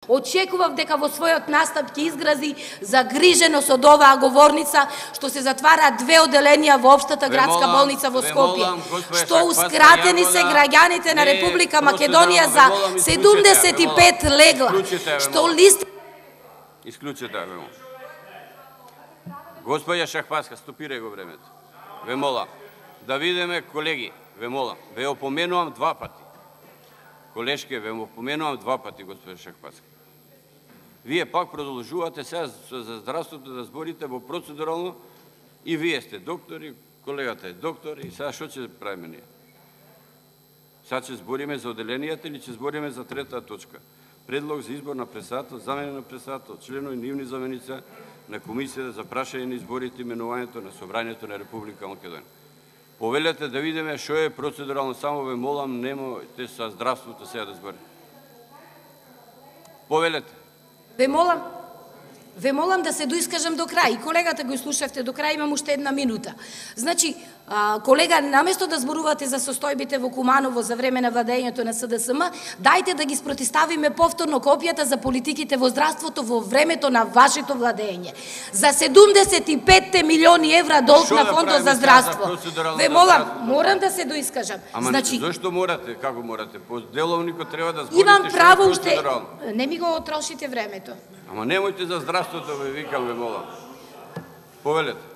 Очекував дека во својот настап ќе изгрази загриженост од оваа говорница што се затвара 2 оделенија во општата градска болница во Скопје. Што ускратени се граѓаните на Република Македонија за 75 легла. Што лист Исклучете, ве молам. Господја Шахпаска, стопирај го времето. Ве молам. Да видиме, колеги, ве молам. Ве опоменувам 2 пати. Колешке, ве опоменувам 2 пати, господја Шахпаска. Вие пак продолжувате сега за здравството да зборите во процедурално и вие сте доктори, колегата е доктор и сега што ќе правиме ние? Сега ќе збориме за оделенијата или ќе збориме за 3-та точка? Предлог за избор на председател, замене на председател, членови и нивни заменици на Комисијата за прашање на изборите и именувањето на Собранието на Република Македонија. Повелете да видиме што е процедурално, само ве молам, немојте со здравството сега да зборите. Повелете. Ве молам да се доискажам до крај. И колегата го слушавте до крај, имам уште 1 минута. Значи, колега, наместо да зборувате за состојбите во Куманово за време на владењето на СДСМ, дајте да ги спротиставиме повторно копијата за политиките во здравството во времето на вашето владење. За 75 милиони евра долг на Фондот за здравство. Ве молам, морам да се доискажам. Значи, зашто морате? Како морате? По деловникот треба да зборите. Имам право уште. Не ми го отрошите времето. Ама немојте за здравството, ве викам, ве молам. Повелете.